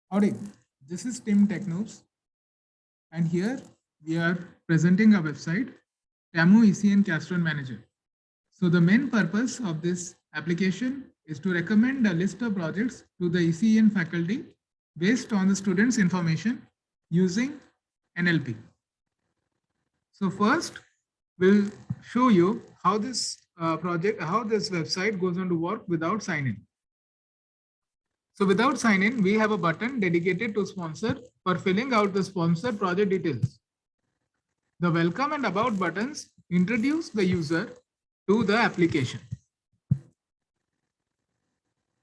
Howdy, this is Tim Technos, and here we are presenting a website, Tamu ECN Capstone Manager. So the main purpose of this application is to recommend a list of projects to the ECN faculty based on the students' information using NLP. So first, we'll show you how this how this website goes on to work without sign-in. So without sign-in, we have a button dedicated to sponsor for filling out the sponsor project details. The welcome and about buttons introduce the user to the application.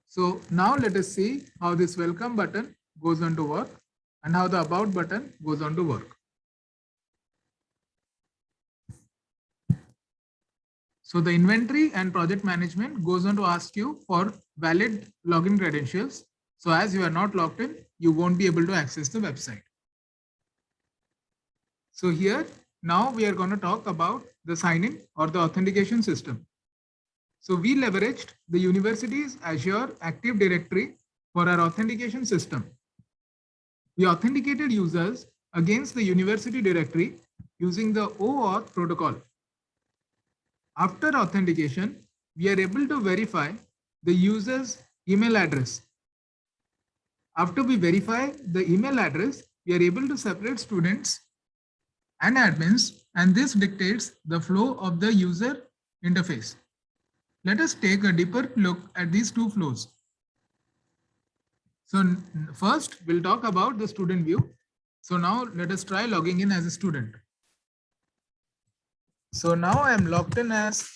So now let us see how this welcome button goes on to work and how the about button goes on to work. So the inventory and project management goes on to ask you for valid login credentials. So as you are not logged in, you won't be able to access the website. So here, now we are going to talk about the sign-in or the authentication system. So we leveraged the university's Azure Active Directory for our authentication system. We authenticated users against the university directory using the OAuth protocol. After authentication, we are able to verify the user's email address. After we verify the email address, we are able to separate students and admins, and this dictates the flow of the user interface. Let us take a deeper look at these two flows. So first, we'll talk about the student view. So now let us try logging in as a student. So now I am logged in as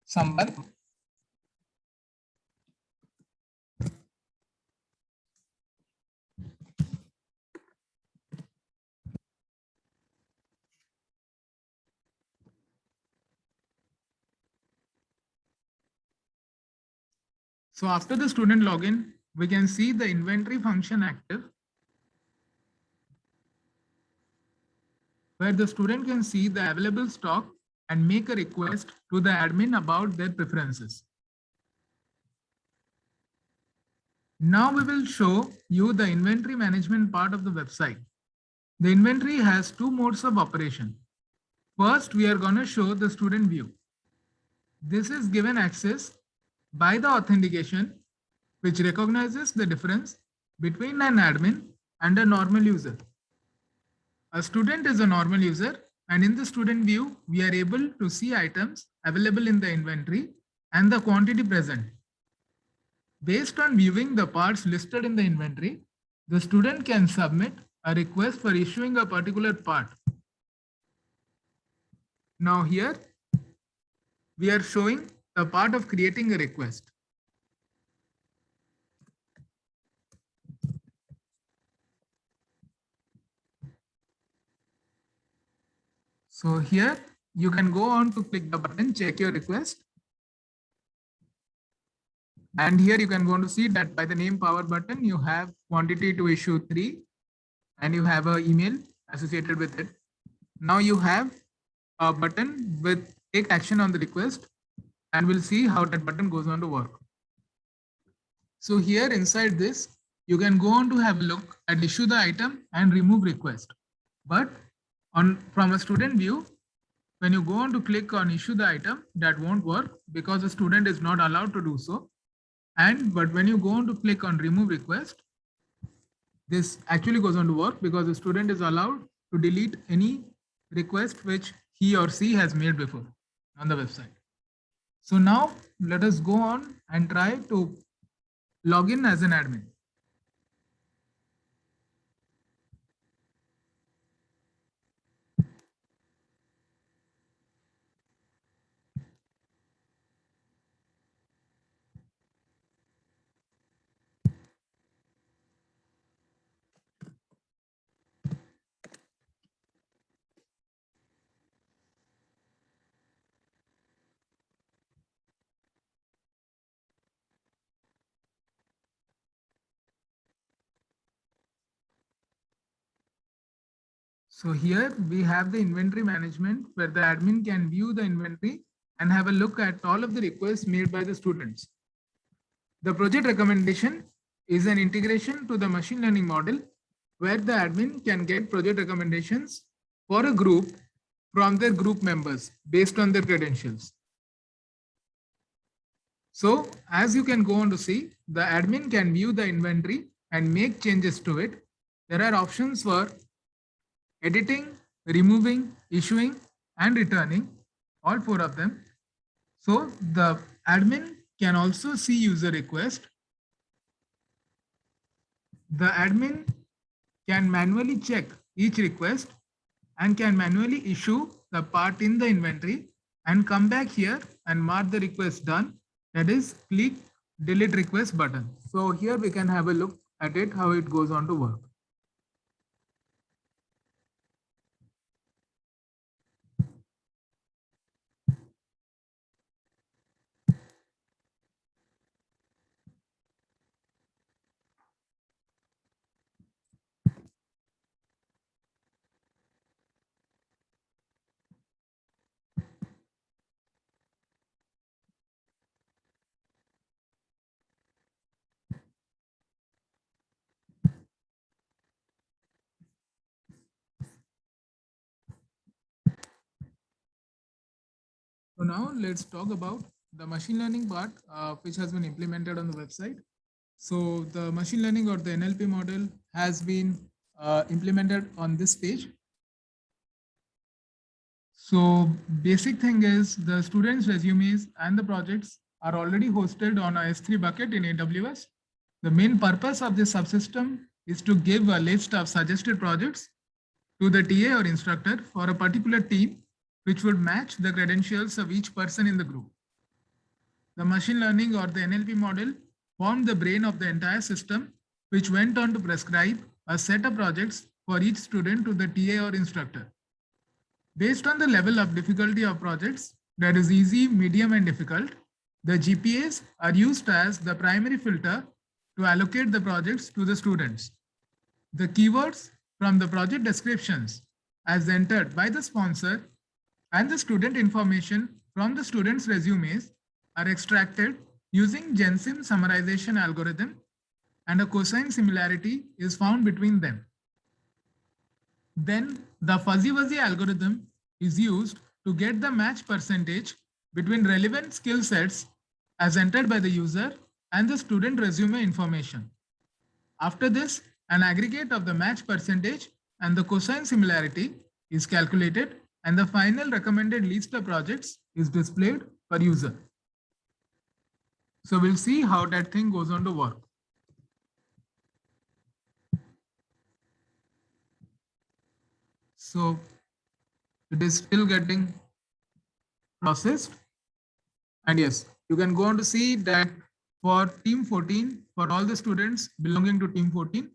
Sampan. So after the student login, we can see the inventory function active, where the student can see the available stock and make a request to the admin about their preferences. Now we will show you the inventory management part of the website. The inventory has two modes of operation. First, we are going to show the student view. This is given access by the authentication, which recognizes the difference between an admin and a normal user. A student is a normal user, and in the student view, we are able to see items available in the inventory and the quantity present. Based on viewing the parts listed in the inventory, the student can submit a request for issuing a particular part. Now here, we are showing the part of creating a request. So here you can go on to click the button, check your request. And here you can go on to see that by the name power button, you have quantity to issue 3 and you have an email associated with it. Now you have a button with take action on the request, and we'll see how that button goes on to work. So here inside this, you can go on to have a look at issue the item and remove request. But from a student view, when you go on to click on issue the item, that won't work because the student is not allowed to do so. But when you go on to click on remove request, this actually goes on to work because the student is allowed to delete any request which he or she has made before on the website. So now let us go on and try to log in as an admin. So here we have the inventory management where the admin can view the inventory and have a look at all of the requests made by the students. The project recommendation is an integration to the machine learning model where the admin can get project recommendations for a group from their group members based on their credentials. So as you can go on to see, the admin can view the inventory and make changes to it. There are options for editing, removing, issuing, and returning, all four of them. So the admin can also see user request. The admin can manually check each request and can manually issue the part in the inventory and come back here and mark the request done. That is, click delete request button. So here we can have a look at it, how it goes on to work. So now let's talk about the machine learning part, which has been implemented on the website. So the machine learning or the NLP model has been implemented on this page. So basic thing is the students' resumes and the projects are already hosted on a S3 bucket in AWS. The main purpose of this subsystem is to give a list of suggested projects to the TA or instructor for a particular team, which would match the credentials of each person in the group. The machine learning or the NLP model formed the brain of the entire system, which went on to prescribe a set of projects for each student to the TA or instructor. Based on the level of difficulty of projects, that is easy, medium, and difficult, the GPAs are used as the primary filter to allocate the projects to the students. The keywords from the project descriptions as entered by the sponsor and the student information from the students' resumes are extracted using Gensim summarization algorithm, and a cosine similarity is found between them. Then the fuzzy wuzzy algorithm is used to get the match percentage between relevant skill sets as entered by the user and the student resume information. After this, an aggregate of the match percentage and the cosine similarity is calculated, and the final recommended list of projects is displayed per user. So we'll see how that thing goes on to work. So it is still getting processed. And yes, you can go on to see that for team 14, for all the students belonging to team 14,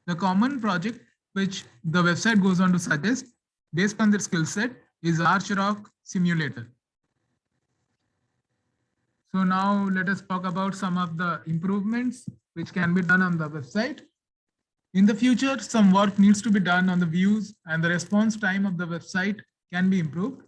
the common project which the website goes on to suggest based on their skill set is ArchRock Simulator. So now let us talk about some of the improvements which can be done on the website. In the future, some work needs to be done on the views, and the response time of the website can be improved.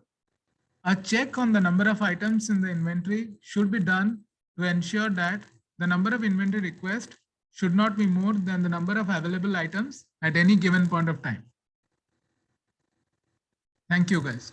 A check on the number of items in the inventory should be done to ensure that the number of inventory requests should not be more than the number of available items at any given point of time. Thank you, guys.